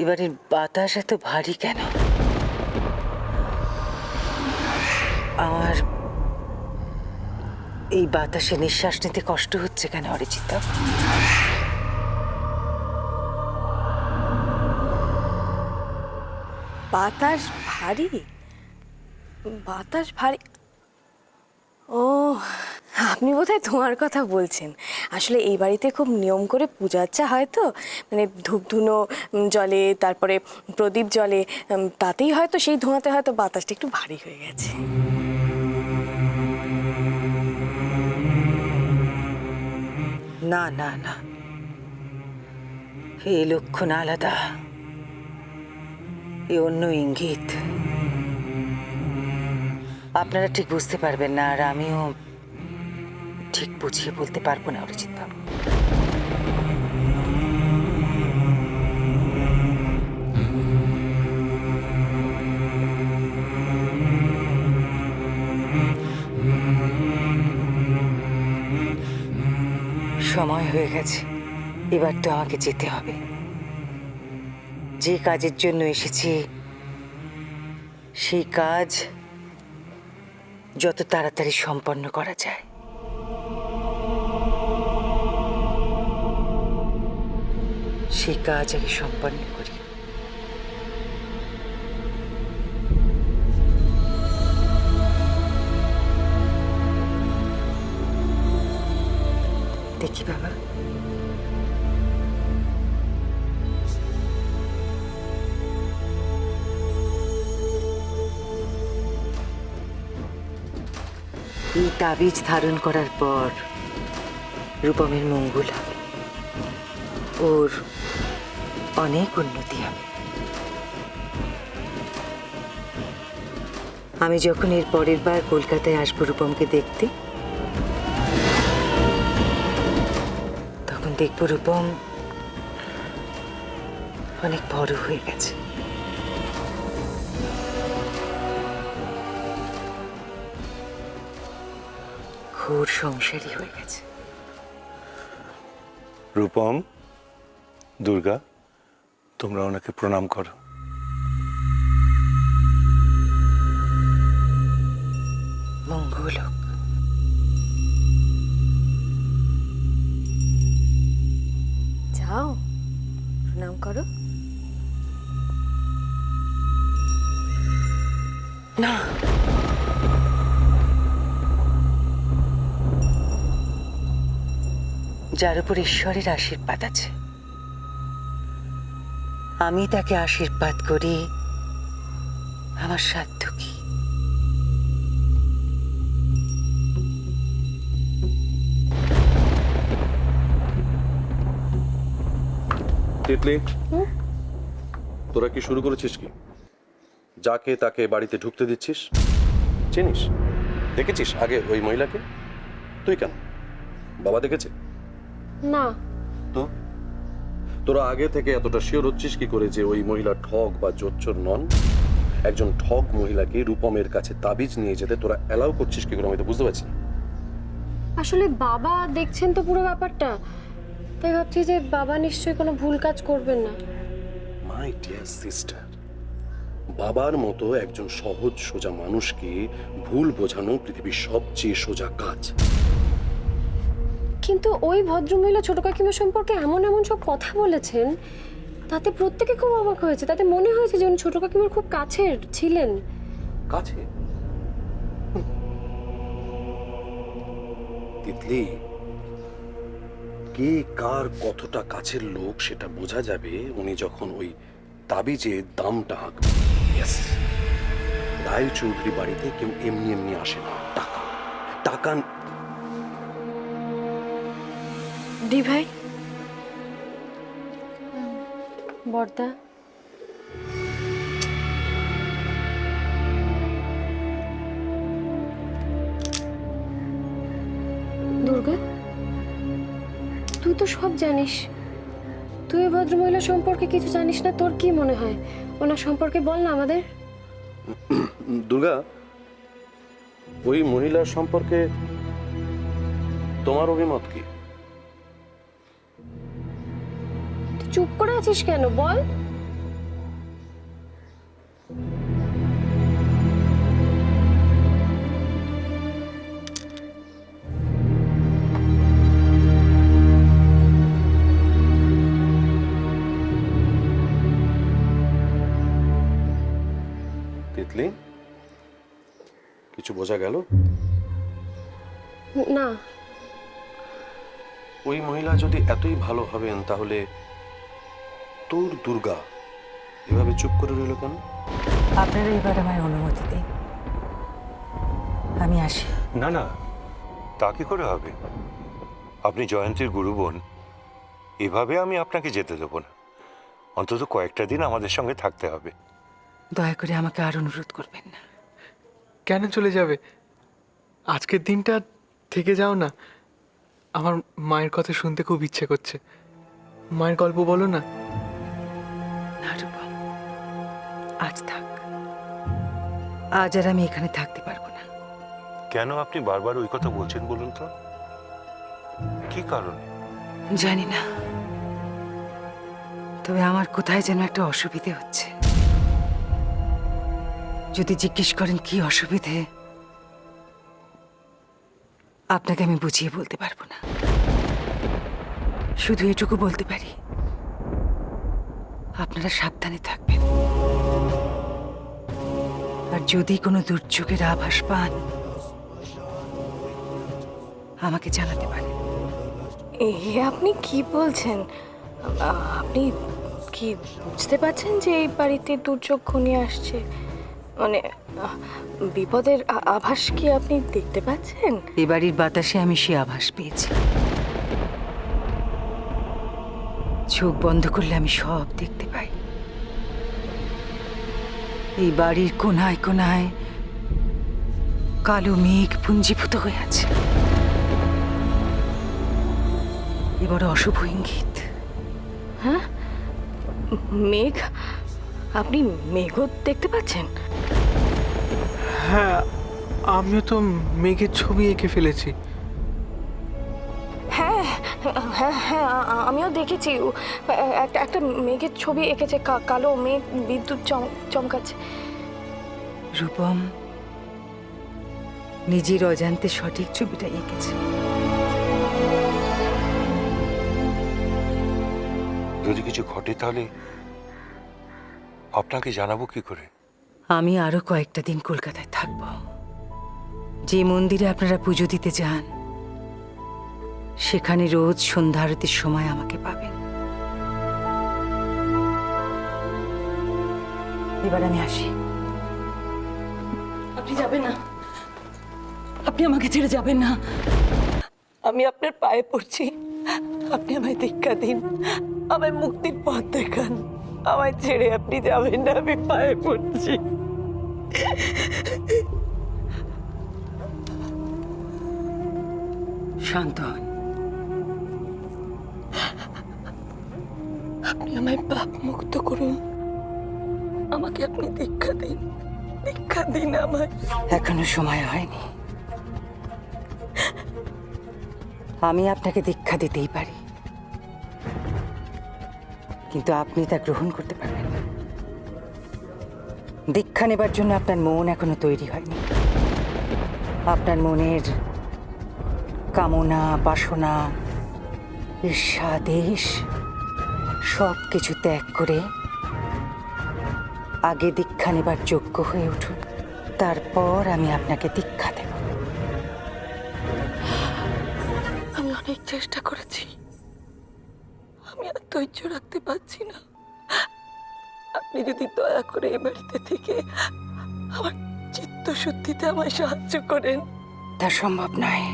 এবারে বাতাস এত ভারী কেন? আমার এই বাতাসে নিঃশ্বাস নিতে কষ্ট হচ্ছে কেন অরিজিতা? বাতাস ভারী? বাতাস ভারী? ও, আপনি বোধহয় তোমার কথা বলছেন। আসলে এই বাড়িতে খুব নিয়ম করে পূজা আচ্চা হয় তো, মানে ধূপ ধুনো জলে, তারপরে প্রদীপ জলে, তাতেই হয়তো সেই ধোঁয়াতে হয়তো বাতাসটা একটু ভারী হয়ে গেছে। না না না, এই লক্ষণ আলাদা, এ অন্য ইঙ্গিত। আপনারা ঠিক বুঝতে পারবেন না, আর আমিও ঠিক বুঝিয়ে বলতে পারবো না অরিজিৎ বাবু। সময় হয়ে গেছে, এবার তো আমাকে যেতে হবে। যে কাজের জন্য এসেছি সেই কাজ যত তাড়াতাড়ি সম্পন্ন করা যায়। সেই কাজ আগে সম্পন্ন করি। দেখি বাবা, এই তাবিজ ধারণ করার পর রূপমের মঙ্গল হবে, ওর অনেক উন্নতি হবে। আমি যখন এর পরের বার কলকাতায় আসবো রূপমকে দেখতে, তখন দেখবো রূপম অনেক বড় হয়ে গেছে। ঘোর সংসারী হয়ে গেছে। রূপম, দুর্গা, তোমরা ওনাকে প্রণাম করো। মঙ্গল হোক। যাও, প্রণাম করো। না, যার উপর ঈশ্বরের আশীর্বাদ আছে, আমি তাকে আশীর্বাদ করি। আমার সাধ্য কি? তিতলি, তোরা কি শুরু করেছিস কি? যাকে তাকে বাড়িতে ঢুকতে দিচ্ছিস? চিনিস, দেখেছিস আগে ওই মহিলাকে? তুই কেন, বাবা দেখেছে? না। তো তোরা আগে থেকে এতটা শিওর হচ্ছিস কি করে যে ওই মহিলা ঠগ বা জোচ্চোর নন? একজন ঠগ মহিলাকে রূপমের কাছে তাবিজ নিয়ে যেতে তোরা অ্যালাউ করছিস কি করে, আমি তো বুঝতে পারছি না। আসলে বাবা দেখছেন তো পুরো ব্যাপারটা, তাই ভাবছি যে বাবা নিশ্চয়ই কোনো ভুল কাজ করবেন না। মাই ডিয়ার সিস্টার, বাবার মতো একজন সহজ সোজা মানুষকে ভুল বোঝানো পৃথিবীর সবচেয়ে সোজা কাজ। কিন্তু ওই ভদ্রমহিলা ছোট কাকিমা সম্পর্কে এমন এমন সব কথা বলেছেন, তাতে প্রত্যেকে খুব অবাক হয়েছে। তাতে মনে হয়েছে যে উনি ছোট কাকিমার খুব কাছের ছিলেন। কাছে? তিতলি, কে কার কতটা কাছের লোক সেটা বোঝা যাবে উনি যখন ওই তাবিজে দামটা আঁকবে। Yes, রায় চৌধুরী বাড়িতে কেউ এমনি এমনি আসে না। টাকা টাকা। দি ভাই, বর্দা, দুর্গা, তুই তো সব জানিস। তুই ওই ভদ্রমহিলা সম্পর্কে কিছু জানিস না? তোর কি মনে হয় ওনার সম্পর্কে? বল না আমাদের। দুর্গা, ওই মহিলার সম্পর্কে তোমার অভিমত কি? তুই চুপ করে আছিস কেন? বল। তিতলি, কিছু বোঝা গেল? না, ওই মহিলা যদি এতই ভালো হবেন তাহলে তোর দুর্গা এভাবে চুপ করে রইল কেন? আপনারা এবার আমায় অনুমতি দিন, আমি আসি। না না, তা কি করে হবে? আপনি জয়ন্তীর গুরু বোন, এভাবে আমি আপনাকে যেতে দেবো না। অন্তত কয়েকটা দিন আমাদের সঙ্গে থাকতে হবে। দয়া করে আমাকে আর অনুরোধ করবেন না। কেন চলে যাবে? আজকের দিনটা থেকে যাও না। আমার মায়ের কথা শুনতে খুব ইচ্ছে করছে। মায়ের গল্প বলো না। না রূপম, আজ থাক। আজ আর আমি এখানে থাকতে পারবো না। কেন আপনি বারবার ওই কথা বলছেন বলুন তো? কি কারণে? জানি না, তবে আমার কোথায় যেন একটা অসুবিধে হচ্ছে। যদি জিজ্ঞেস করেন কি অসুবিধে, আপনাকে আমি বুঝিয়ে বলতে পারবো না। শুধু এটুকু বলতে পারি, আপনারা সাবধানে থাকবেন। আর যদি কোনো দুর্যোগের আভাস পান, আমাকে জানাতে পারেন। এ আপনি কি বলছেন? আপনি কি বুঝতে পারছেন যে এই বাড়িতে দুর্যোগ ঘনিয়ে আসছে? মানে বিপদের আভাস কি আপনি দেখতে পাচ্ছেন? এ বাড়ির বাতাসে আমি সে আভাস পেয়েছি। চোখ বন্ধ করলে আমি সব দেখতে পাই। এই বাড়ির কোনায় কোনায় কালো মেঘ পুঞ্জীভূত হয়ে আছে। এ বড় অশুভ ইঙ্গিত। হ্যাঁ, মেঘ? আপনি মেঘও দেখতে পাচ্ছেন? হ্যাঁ, আমিও তো মেঘের ছবি এঁকে ফেলেছি। হ্যাঁ হ্যাঁ হ্যাঁ, আমিও দেখেছি। একটা মেঘের ছবি এঁকেছে, কালো মেঘ বিদ্যুৎ চমকাচ্ছে। রূপম নিজের অজান্তে সঠিক ছবিটা এঁকেছে। যদি কিছু ঘটে তাহলে আপনাকে জানাবো কি করে? আমি আরো কয়েকটা দিন কলকাতায় থাকব। যে মন্দিরে আপনারা পুজো দিতে যান, সেখানে রোজ সন্ধ্যা আরতির সময় আমাকে পাবেন। এবার আমি আসি। আপনি যাবেন না, আপনি আমাকে ছেড়ে যাবেন না। আমি আপনার পায়ে পড়ছি, আপনি আমায় দীক্ষা দিন, আমায় মুক্তির পথ দেখান। আমায় ছেড়ে আপনি যাবেন না, আমি পায়ে পড়ছি। শান্ত হন। আপনি আমায় পাপ মুক্ত করুন, আমাকে আপনি দীক্ষা দিন, দীক্ষা দিন আমায়। এখনো সময় হয়নি। আমি আপনাকে দীক্ষা দিতেই পারি, কিন্তু আপনি তা গ্রহণ করতে পারবেন না। দীক্ষা নেবার জন্য আপনার মন এখনো তৈরি হয়নি। আপনার মনের কামনা, বাসনা, ঈর্ষা, দেশ সব কিছু ত্যাগ করে আগে দীক্ষা নেবার যোগ্য হয়ে উঠুন, তারপর আমি আপনাকে দীক্ষা দেব। আমি অনেক চেষ্টা করেছি, আমি আর ধৈর্য রাখতে পারছি না। আপনি যদি দয়া করে এই বাড়িতে থেকে আমার চিত্তশুদ্ধিতে আমায় সাহায্য করেন। তা সম্ভব নয়।